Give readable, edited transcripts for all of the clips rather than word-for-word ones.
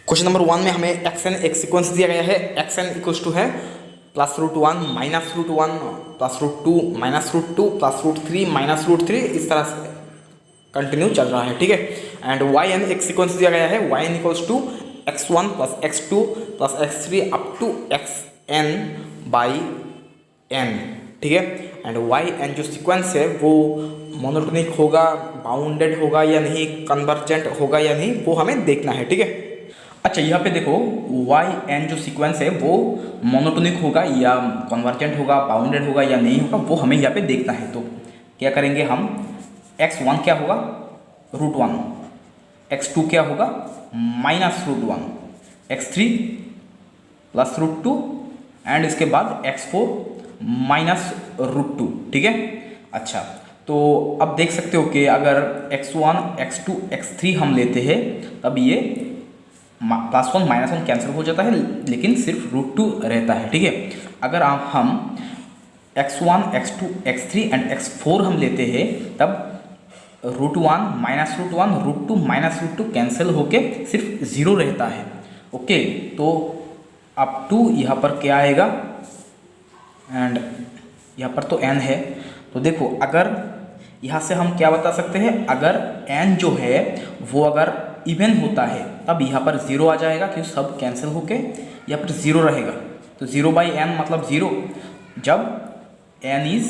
Question number 1 में हमें x N एक सीक्वेंस दिया गया है। एक्स एन इक्वल्स टू है +√1 -√1 +√2 -√2 +√3 -√3, इस तरह से कंटिन्यू चल रहा है, ठीक है। एंड वाई एन एक सीक्वेंस दिया गया है। Y n equals to x1 + x2 + x3 up to xn/n, ठीक है। एंड वाई एन जो सीक्वेंस है वो मोनोटोनिक होगा, बाउंडेड होगा या नहीं, कन्वर्जेंट होगा या नहीं, वो हमें देखना है, ठीक है। अच्छा, यहाँ पे देखो वाई एन जो सीक्वेंस है वो मोनोटोनिक होगा या कन्वर्जेंट होगा, बाउंडेड होगा या नहीं होगा, वो हमें यहाँ पे देखना है। तो क्या करेंगे हम, x1 क्या होगा √1, x2 क्या होगा -√1, x3 +√2 एंड इसके बाद x4 -√2, ठीक है। अच्छा, तो अब देख सकते हो कि अगर x1 x2 x3 हम लेते हैं तब ये +1 -1 कैंसिल हो जाता है, लेकिन सिर्फ √2 रहता है, ठीक है। अगर हम x1 x2 x3 and x4 हम लेते हैं तब √1 -√1 √2 -√2 कैंसिल होके सिर्फ 0 रहता है, ओके। तो अप टू यहाँ पर क्या आएगा, एंड यहाँ पर तो n है। तो देखो अगर यहाँ से हम क्या बता सकते हैं, अगर n जो है वो अगर इवन होता है तब यहाँ पर 0 आ जाएगा, क्योंकि सब कैंसिल होके यहाँ पर 0 रहेगा। तो 0/n मतलब 0 जब n is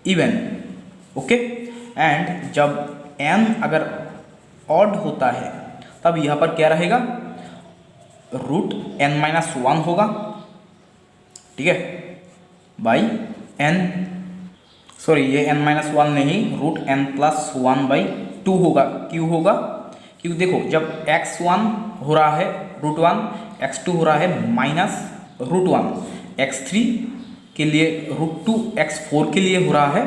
even, okay. And जब n अगर ऑड होता है तब यहाँ पर क्या रहेगा, √n-1 होगा, ठीक है, बाई n, सॉरी ये n-1 नहीं, √n+1/2 होगा। क्यों होगा, क्योंकि देखो जब x1 हो रहा है √1, x2 हो रहा है -√1, x3 के लिए √2, x4 के लिए हो रहा है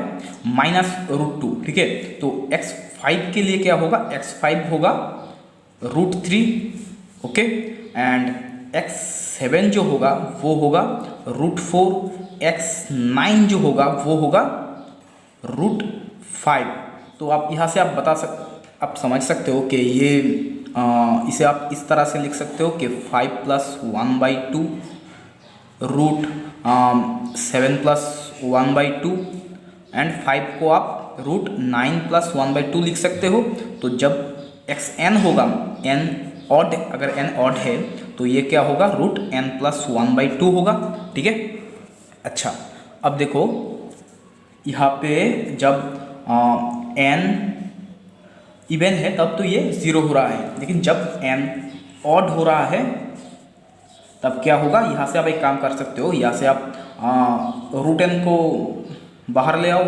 -√2, ठीक है। तो x5 के लिए क्या होगा, x5 होगा √3, ओके। एंड x7 जो होगा वो होगा √4, x9 जो होगा वो होगा √5। तो आप यहाँ से आप समझ सकते हो कि ये इसे आप इस तरह से लिख सकते हो कि 5 + 1/2 √7 + 1/2 एंड 5 को आप √9 + 1/2 लिख सकते हो। तो जब xn होगा, n ऑड, अगर n ऑड है तो ये क्या होगा, √n+1/2 होगा, ठीक है। अच्छा, अब देखो यहाँ पे जब n इवन है तब तो ये 0 हो रहा है, लेकिन जब n ऑड हो रहा है तब क्या होगा, यहाँ से आप एक काम कर सकते हो, यहाँ से आप √n को बाहर ले आओ।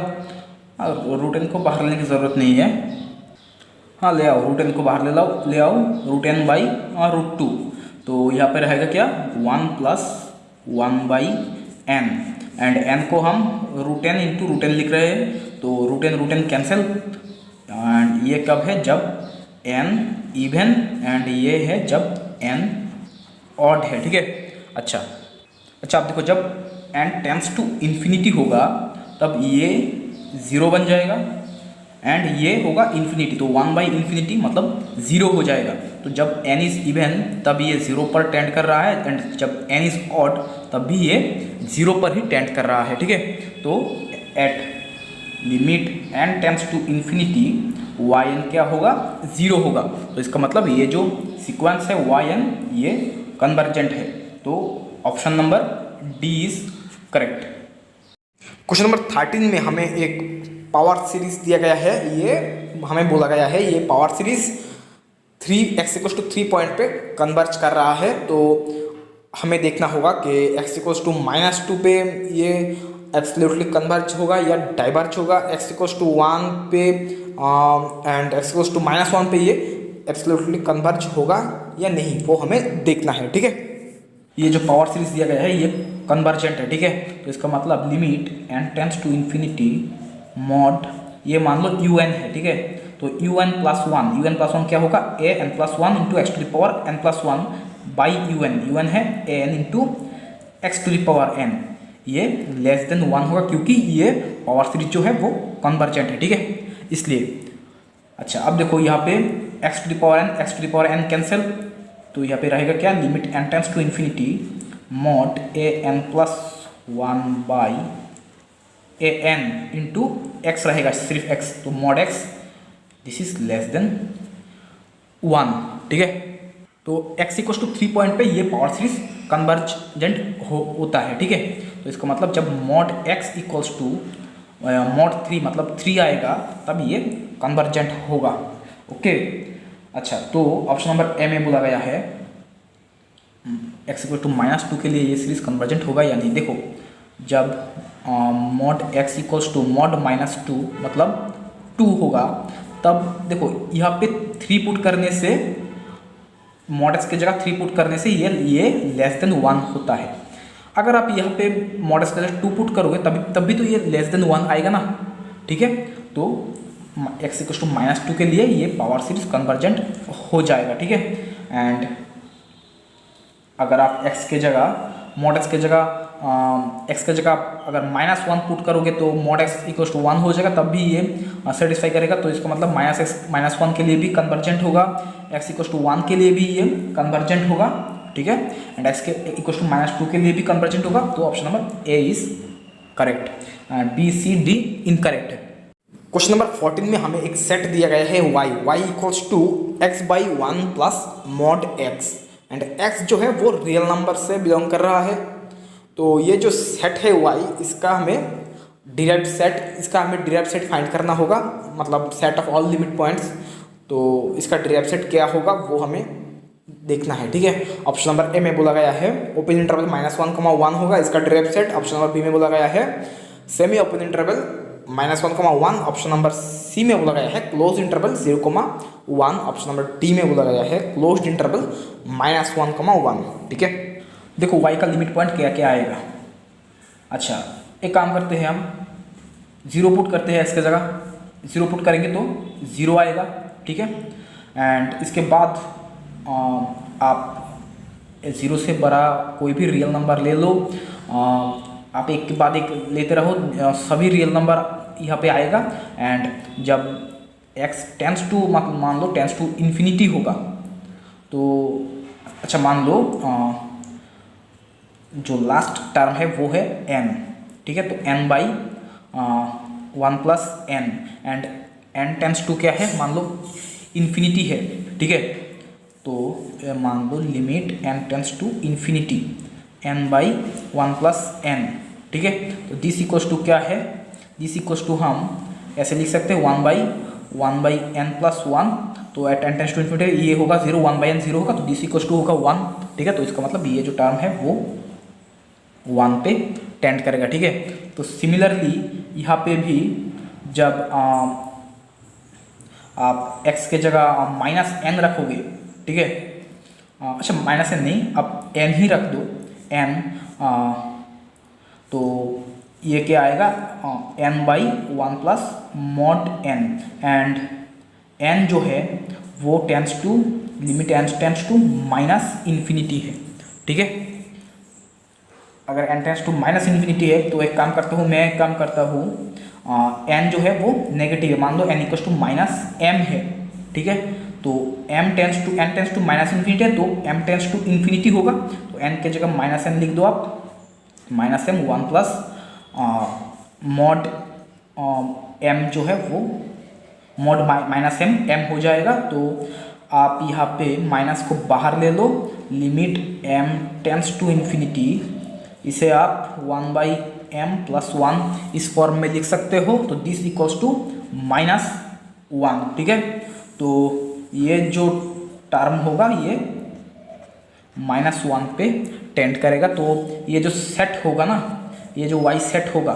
√n को बाहर लेने की ज़रूरत नहीं है, हाँ ले आओ, √n को बाहर ले आओ, √n/√2। तो यहाँ पे रहेगा क्या, 1 + 1/n एंड n को हम √n × √n लिख रहे हैं, तो √n कैंसिल। एंड ये कब है, जब n इवन, एंड ये है जब n ऑड है, ठीक है। अच्छा, आप देखो जब n टेंड्स टू इन्फिनिटी होगा तब ये 0 बन जाएगा, एंड ये होगा इन्फिनिटी, तो 1/∞ मतलब 0 हो जाएगा। तो जब n इज इवन तब ये 0 पर टेंड कर रहा है, एंड जब n इज ऑड तब भी ये 0 पर ही टेंड कर रहा है, ठीक है। तो at limit n tends to infinity yn क्या होगा, 0 होगा। तो इसका मतलब ये जो सीक्वेंस है yn ये कन्वर्जेंट है। तो option number D is correct. Question number 13 में हमें एक पावर सीरीज दिया गया है। ये हमें बोला गया है ये पावर सीरीज 3x = 3 पॉइंट पे कन्वर्ज कर रहा है। तो हमें देखना होगा कि x = -2 पे ये एब्सोल्युटली कन्वर्ज होगा या डाइवर्ज होगा, x = 1 पे एंड x = -1 पे ये एब्सोल्युटली कन्वर्ज होगा या नहीं, वो हमें देखना है, ठीक है। ये जो पावर सीरीज दिया गया है ये कन्वर्जेंट है, ठीक है। तो इसका मतलब limit n tends to infinity mod, ये मान लो un है, ठीक है। तो un+1 क्या होगा, an+1 × x⁴n+1/un, un है an × x⁴n, ये <1 होगा क्योंकि ये पावर सीरीज जो है वो कन्वर्जेंट है, ठीक है, इसलिए। अच्छा, अब देखो यहाँ पे x⁴n कैंसिल, तो यहाँ पे रहेगा क्या, limit n tends to infinity mod a n plus 1 by a n into x रहेगा, सिर्फ x, तो mod x this is less than 1, ठीक है। तो x इक्वल टू 3 पॉइंट पे ये पावर सीरीज कन्वर्जेंट होता है, ठीक है। तो इसका मतलब जब mod x equals to mod 3 मतलब 3 आएगा तब ये कन्वर्जेंट होगा, ओके। अच्छा, तो ऑप्शन नंबर ए में बोला गया है x इक्वल टू -2 के लिए ये सीरीज कन्वर्जेंट होगा या नहीं। देखो, जब mod x equals to mod -2 मतलब 2 होगा, तब देखो यहाँ पे 3 पुट करने से, मॉड x की जगह 3 पुट करने से ये लेस देन 1 होता है। अगर आप यहाँ पे मॉड x की जगह 2 पुट करोगे तब भी तो ये लेस देन 1 आएगा ना, ठीक है। तो x इक्वल टू -2 के लिए ये पावर सीरीज कन्वर्जेंट हो जाएगा, ठीक है। एंड अगर आप x के जगह मॉड x के जगह अगर -1 पुट करोगे तो मॉड x इक्वल टू 1 हो जाएगा, तब भी ये सेटिस्फाई करेगा। तो इसका मतलब -1 के लिए भी कन्वर्जेंट होगा, x इक्वल टू 1 के लिए भी ये कन्वर्जेंट होगा, ठीक है। एंड x के इक्वल टू -2 के लिए भी कन्वर्जेंट होगा। तो option number A is correct, B C D incorrect है। क्वेश्चन नंबर 14 में हमें एक सेट दिया गया है y equals to x by 1 plus mod x, and x जो है वो रियल नंबर से बिलोंग कर रहा है। तो ये जो सेट है y, इसका हमें डिराइव्ड सेट फाइंड करना होगा, मतलब set of all limit points. तो इसका डिराइव्ड सेट क्या होगा वो हमें देखना है, ठीक है। ऑप्शन नंबर ए में बोला गया है ओपन इंटरवल -1,1 होगा इसका derived set. Option number B में बोला गया है semi open interval -1,1। Option number C में बोला गया है close interval 0,1। Option number D में बोला गया है क्लोज्ड इंटरवल -1,1, ठीक है। देखो y का लिमिट पॉइंट क्या क्या आएगा। अच्छा, एक काम करते हैं, हम 0 पुट करते हैं, इसके जगह 0 पुट करेंगे तो 0 आएगा, ठीक है। एंड इसके बाद आप 0 से बड़ा कोई भी रियल नंबर ले लो, आप एक के बाद एक लेते रहो, सभी रियल नंबर यहाँ पे आएगा। एंड जब x टेंस टू मान लो टेंस टू इन्फिनिटी होगा, तो अच्छा मान लो जो लास्ट टर्म है वो है n, ठीक है। तो n by 1 plus n, and n tends to क्या है, मान लो इन्फिनिटी है, ठीक है। तो मान लो limit n tends to infinity n by 1 plus n, ठीक है। तो दिस इक्वल्स टू क्या है, दिस इक्वल्स टू हम ऐसे लिख सकते हैं 1 बाई n प्लस 1। तो at n tends to infinity ये होगा 0, 1 बाई n 0 होगा, तो दिस इक्वल्स टू होगा 1, ठीक है। तो इसका मतलब ये जो टर्म है वो 1 पे टेंड करेगा, ठीक है। तो सिमिलरली यहाँ पे भी जब आप x के जगह -n रखोगे, ठीक है। अच्छा, -n नहीं, आप n ही रख दो, n, तो ये क्या आएगा n by 1 plus mod n, and n जो है वो tends to limit n tends to -infinity है, ठीक है। अगर n टेंस टू -इन्फिनिटी है तो एक काम करता हूँ n जो है वो नेगेटिव है, मान लो n इक्वल टू -m है, ठीक है। तो n टेंस टू -इन्फिनिटी है, तो m टेंस टू इन्फिनिटी होगा, तो n के जगह -n लिख दो आप, -m 1 प्लस मॉड m जो है वो मॉड -m हो जाएगा। तो आप यहाँ पे माइनस को बाहर ले लो, limit m tends to infinity, इसे आप 1 बाई m प्लस 1 इस फॉर्म में लिख सकते हो। तो दिस इक्वल्स टू -1, ठीक है। तो ये जो टर्म होगा ये -1 पे टेंड करेगा। तो ये जो सेट होगा ना, ये जो y सेट होगा,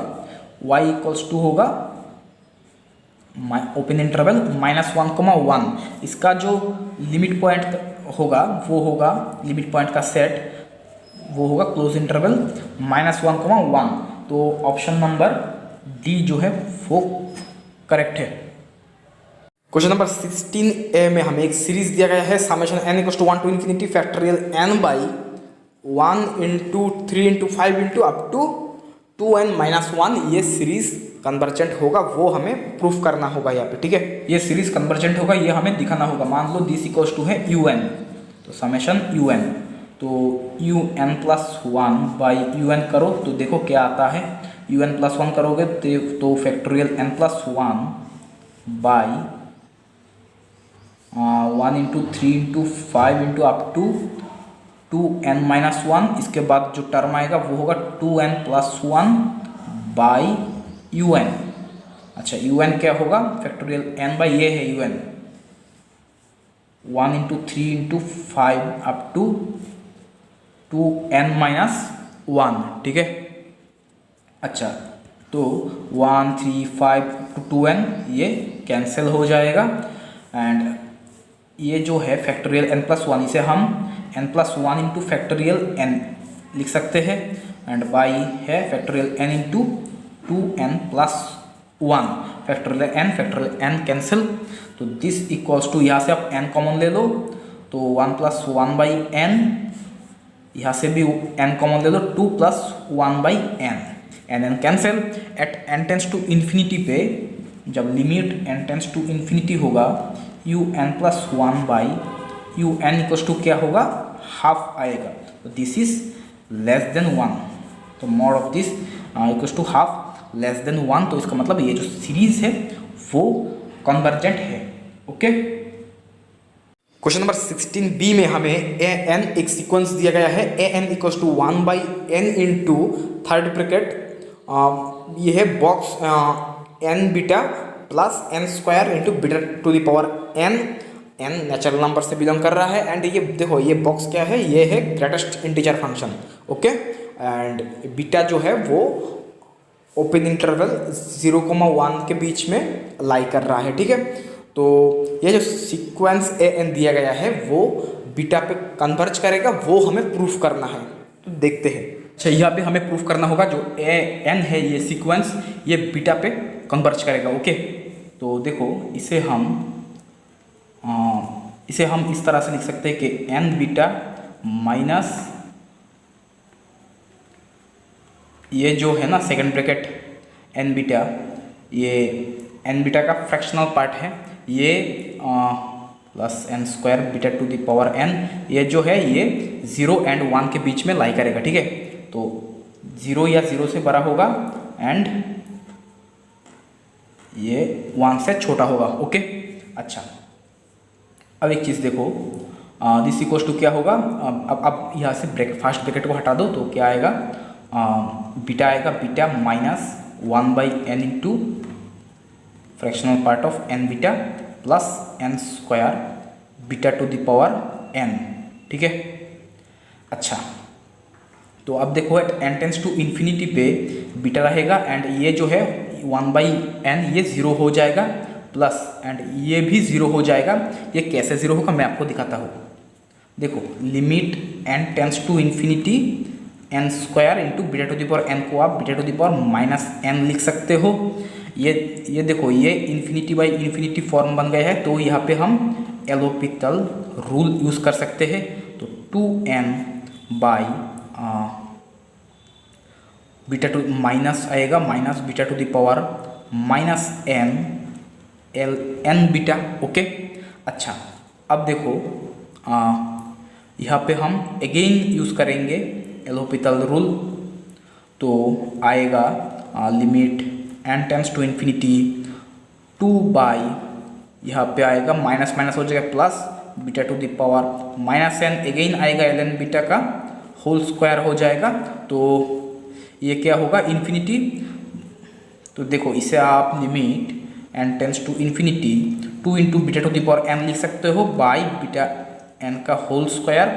y इक्वल्स टू होगा ओपन इंटरवल -1,1। इसका जो लिमिट पॉइंट होगा वो होगा, लिमिट पॉइंट का सेट वो होगा क्लोज इंटरवल -1,1। तो ऑप्शन नंबर डी जो है वो करेक्ट है। क्वेश्चन नंबर 16A में हमें एक सीरीज दिया गया है summation n equals to 1 to infinity factorial n by 1 into 3 into 5 into up to 2n-1। ये सीरीज कन्वर्जेंट होगा, वो हमें प्रूफ करना होगा यहाँ पे, ठीक है। ये सीरीज कन्वर्जेंट होगा, ये हमें दिखाना होगा। मान लो दिस इक्वल्स टू है un, तो समेशन यू एन, तो u N plus one by you n करो तो देखो क्या आता है। यू एन प्लस वन करोगे तो factorial n plus one by 1 into 3 into 5 into up to 2n minus one. इसके बाद जो टर्म आएगा वो होगा 2n plus one by you n. अच्छा यू एन क्या होगा, फैक्टोरियल n बाई ये है u n, 1 into 3 into 5 up to 2n minus one. ठीक है, अच्छा तो 1 3 5 टू 2n ये कैंसिल हो जाएगा एंड ये जो है फैक्टोरियल n प्लस वन, इसे हम n plus one into factorial n लिख सकते हैं एंड बाई है factorial n into 2n plus one, factorial n cancel, तो दिस इक्वल्स टू, यहाँ से आप n कॉमन ले लो तो 1 प्लस वन बाई n, यहाँ से भी n कॉमन ले लो 2 plus one by n cancel. At n tends to infinity पे जब limit n tends to infinity होगा U N plus one by you N equals to क्या होगा, हाफ आएगा, तो this is less than one, तो mod of this equals to half less than one, तो इसका मतलब ये जो सीरीज है वो कन्वर्जेंट है। ओके, क्वेश्चन नंबर 16b में हमें ए एन एक सीक्वेंस दिया गया है, a n equals to one by n into third bracket, ये है box n beta plus n square into beta to the power n, n natural number से belong कर रहा है एंड ये देखो ये बॉक्स क्या है, ये है greatest integer function. Okay, and beta जो है वो ओपन इंटरवल 0,1 के बीच में लाई कर रहा है। ठीक है, तो ये जो सीक्वेंस ए एन दिया गया है वो बीटा पे कन्वर्ज करेगा, वो हमें प्रूफ करना है, तो देखते हैं। अच्छा यहाँ पे हमें प्रूफ करना होगा जो ए एन है ये सीक्वेंस ये बीटा पे कन्वर्ज करेगा। ओके, तो देखो इसे हम इस तरह से लिख सकते हैं कि एन बीटा माइनस ये जो है ना सेकंड ब्रैकेट एन बीटा, ये एन बीटा का फ्रैक्शनल पार्ट है, ये plus n square beta to the power n, ये जो है ये 0 एंड 1 के बीच में लाई करेगा। ठीक है, तो 0 या 0 से बड़ा होगा एंड ये 1 से छोटा होगा। ओके, अच्छा अब एक चीज़ देखो, दिस इक्वल्स टू क्या होगा, अब यहाँ से फर्स्ट ब्रैकेट को हटा दो तो क्या आएगा, बीटा आएगा, beta minus 1 by n into fractional part of n beta plus n square beta to the power n. ठीक है, अच्छा तो अब देखो at n tends to infinity पे बीटा रहेगा एंड ये जो है 1 बाई एन ये 0 हो जाएगा प्लस एंड ये भी 0 हो जाएगा। ये कैसे 0 होगा मैं आपको दिखाता हूँ। देखो limit n tends to infinity n square into beta to the power n को आप beta to the power minus n लिख सकते हो। ये देखो ये इन्फिनिटी बाई इन्फिनिटी फॉर्म बन गया है, तो यहाँ पे हम एलोपिटल रूल यूज़ कर सकते हैं। तो 2n by beta to minus आएगा, minus beta to the power minus n l n beta. Okay, अच्छा अब देखो यहाँ पे हम अगेन यूज़ करेंगे एलोपिटल रूल, तो आएगा limit n tends to infinity 2 by यहाँ पे आएगा माइनस माइनस हो जाएगा plus beta to the power minus n, again आएगा एल एन बीटा का होल स्क्वायर हो जाएगा, तो ये क्या होगा इन्फिनिटी। तो देखो इसे आप limit n tends to infinity 2 into beta to the power n लिख सकते हो बाई बीटा एन का होल स्क्वायर।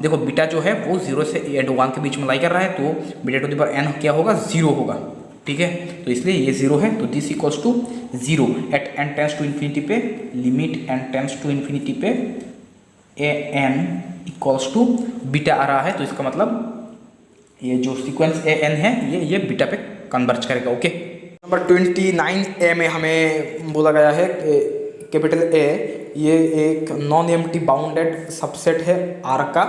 देखो बीटा जो है वो 0 से एंड 1 के बीच में लाई कर रहा है, तो beta to the power n क्या होगा 0 होगा। ठीक है, तो इसलिए ये 0 है, तो this equals to 0 at n tends to infinity पे limit n tends to infinity पे a n equals to beta आ रहा है, तो इसका मतलब ये जो सीक्वेंस ए एन है ये बीटा पे कन्वर्ज करेगा। ओके, नंबर 29 ए में हमें बोला गया है कैपिटल ए ये एक नॉन एम्प्टी बाउंडेड सबसेट है आर का,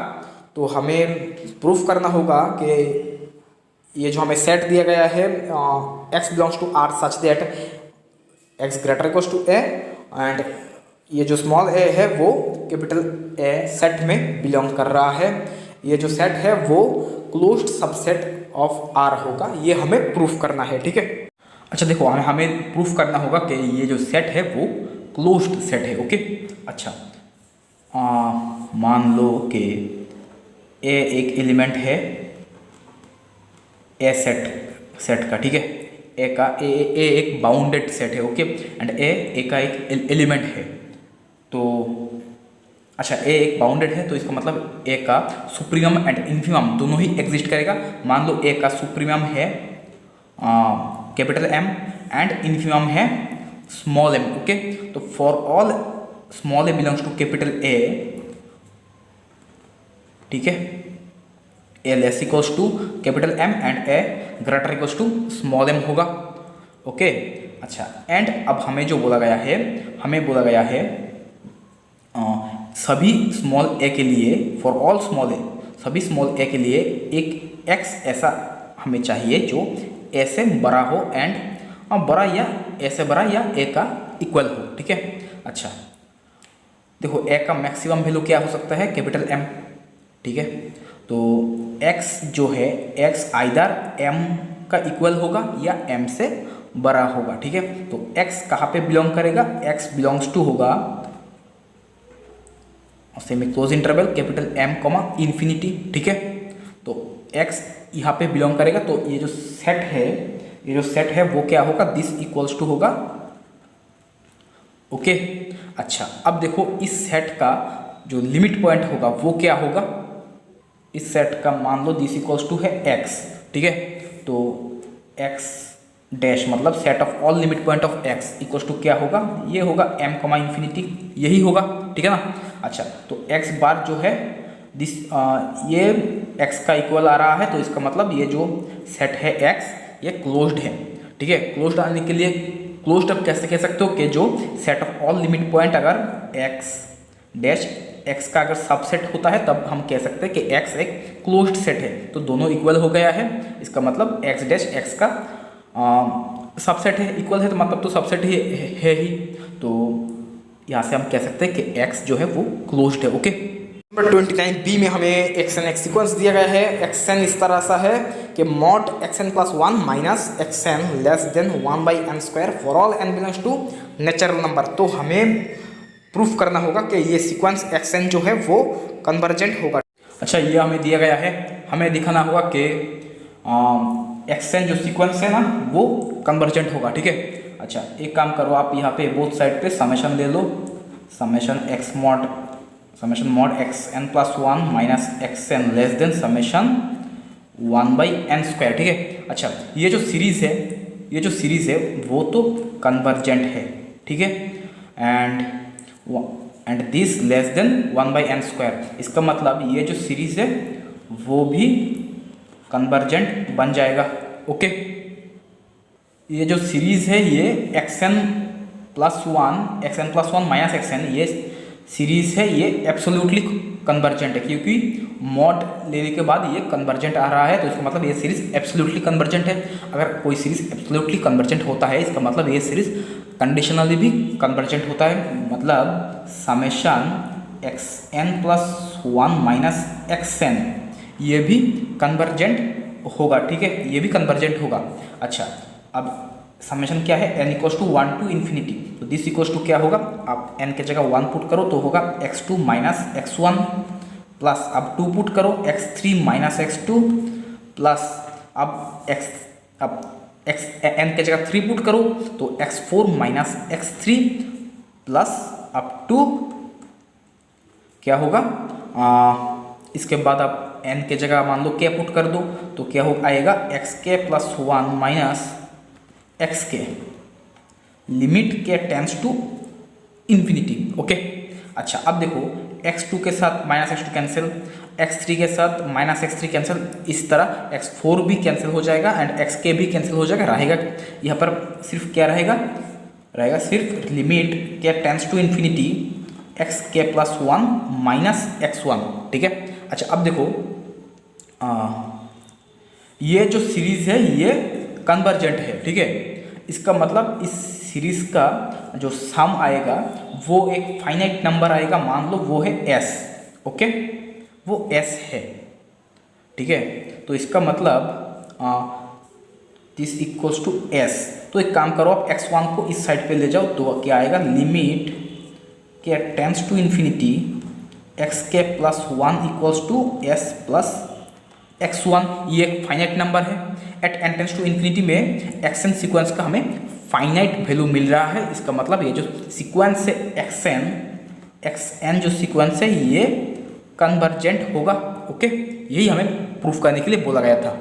तो हमें प्रूफ करना होगा कि ये जो हमें सेट दिया गया है x belongs to R such that x greater equals to a and ये जो स्मॉल ए है वो कैपिटल ए सेट में बिलोंग कर रहा है। ये जो सेट है वो क्लोज्ड सबसेट ऑफ आर होगा, ये हमें प्रूफ करना है, ठीक है। अच्छा देखो, हमें प्रूफ करना होगा कि ये जो सेट है वो क्लोज्ड सेट है, ओके। अच्छा मान लो कि ए एक एलिमेंट है ए सेट का, ठीक है। ए एक बाउंडेड सेट है, ओके, एंड ए का एक एलिमेंट है। तो अच्छा, ए एक बाउंडेड है तो इसका मतलब ए का सुप्रीमम एंड इन्फीमम दोनों ही एग्जिस्ट करेगा। मान लो ए का सुप्रीमम है कैपिटल एम एंड इन्फीमम है स्मॉल एम, ओके। तो for all small a belongs to capital A, ठीक है, a less equals to capital M and a greater equals to small m होगा, ओके। अच्छा, एंड अब हमें जो बोला गया है, हमें बोला गया है सभी स्मॉल ए के लिए, फॉर ऑल स्मॉल ए, सभी स्मॉल ए के लिए एक एक्स ऐसा हमें चाहिए जो ए से बड़ा हो एंड बड़ा या ए से बड़ा या ए का इक्वल हो, ठीक है। अच्छा देखो, ए का मैक्सिमम वैल्यू क्या हो सकता है, कैपिटल एम, ठीक है। तो x जो है, x आइदर m का इक्वल होगा या m से बड़ा होगा, ठीक है। तो x कहाँ पे बिलोंग करेगा, x बिलोंग्स टू होगा semi close interval capital M comma infinity, ठीक है। तो x यहाँ पे बिलोंग करेगा। तो ये जो सेट है वो क्या होगा, दिस इक्वल्स टू होगा, ओके। अच्छा अब देखो, इस सेट का जो लिमिट पॉइंट होगा वो क्या होगा, इस सेट का मान लो दिस इक्वल्स टू है x, ठीक है। तो x डैश मतलब set of all limit point of x equals to क्या होगा, ये होगा m कॉमा इन्फिनिटी, यही होगा, ठीक है ना। अच्छा तो x बार जो है दिस ये x का इक्वल आ रहा है, तो इसका मतलब ये जो सेट है x ये क्लोज्ड है, ठीक है। क्लोज्ड आने के लिए क्लोज्ड अब कैसे कह सकते हो कि जो set of all limit point अगर x डैश x का अगर सबसेट होता है तब हम कह सकते हैं कि x एक क्लोज्ड सेट है। तो दोनों इक्वल हो गया है, इसका मतलब x डैश x का सबसेट है, इक्वल है तो मतलब तो सबसेट ही है ही। तो यहाँ से हम कह सकते हैं कि x जो है वो क्लोज्ड है, ओके। नंबर 29 में हमें एक्सएन एक्स सीक्वेंस दिया गया है। एक्सएन इस तरह सा है कि mod x n plus 1 minus x n less than 1/n² for all n belongs to natural number. तो हमें प्रूफ करना होगा कि ये सीक्वेंस एक्सएन जो है वो कन्वर्जेंट होगा। अच्छा ये हमें दिया गया है, हमें दिखाना होगा कि एक्सएन जो सीक्वेंस है ना वो कन्वर्जेंट होगा, ठीक है। अच्छा एक काम करो, आप यहाँ पे बोथ साइड पे समेशन ले लो, summation mod x n plus 1 minus x n less than summation 1/n², ठीक है। अच्छा ये जो सीरीज है वो तो कन्वर्जेंट है, ठीक है, and this less than 1/n², इसका मतलब ये जो सीरीज है वो भी कन्वर्जेंट बन जाएगा, ओके। ये जो सीरीज है ये एक्सएन प्लस 1 माइनस एक्सएन, ये सीरीज है ये एब्सोल्युटली कन्वर्जेंट है, क्योंकि मॉड लेने के बाद ये कन्वर्जेंट आ रहा है, तो इसका मतलब ये सीरीज एब्सोल्युटली कन्वर्जेंट है। अगर कोई सीरीज एब्सोल्युटली कन्वर्जेंट होता है इसका मतलब ये सीरीज कंडीशनली भी कन्वर्जेंट होता है, मतलब summation xn plus 1 minus xn ये भी कन्वर्जेंट होगा, ठीक है, ये भी कन्वर्जेंट होगा। अच्छा अब समेशन क्या है, n equals to 1 to infinity, तो दिस इक्वल्स टू क्या होगा, आप n के जगह 1 पुट करो तो होगा x2 माइनस x1 प्लस अब 2 पुट करो x3 माइनस x2 प्लस अब n के जगह 3 पुट करो तो x4 माइनस x3 प्लस अब 2 क्या होगा, इसके बाद आप n के जगह मान लो k पुट कर दो तो क्या हो आएगा xk plus 1 minus xk limit k tends to infinity, okay. अच्छा अब देखो x2 के साथ माइनस x2 कैंसिल, x3 के साथ माइनस x3 कैंसिल, इस तरह x4 भी कैंसिल हो जाएगा एंड xk भी कैंसिल हो जाएगा। रहेगा यहाँ पर सिर्फ क्या रहेगा सिर्फ limit k tends to infinity xk plus 1 minus x1, ठीक है। अच्छा अब देखो ये जो सीरीज है ये कन्वर्जेंट है, ठीक है, इसका मतलब इस सीरीज का जो सम आएगा वो एक फाइनाइट नंबर आएगा, मान लो वो है एस। ओके, वो एस है, ठीक है। तो इसका मतलब दिस इक्वल्स टू एस। तो एक काम करो, आप x1 को इस साइड पे ले जाओ तो क्या आएगा, limit k tends to infinity x k plus 1 equals to s plus x1। ये एक फाइनाइट नंबर है। At n tends to infinity में xn सीक्वेंस का हमें फाइनाइट वैल्यू मिल रहा है। इसका मतलब ये जो सीक्वेंस है xn जो सीक्वेंस है ये कन्वर्जेंट होगा। ओके, यही हमें प्रूफ करने के लिए बोला गया था।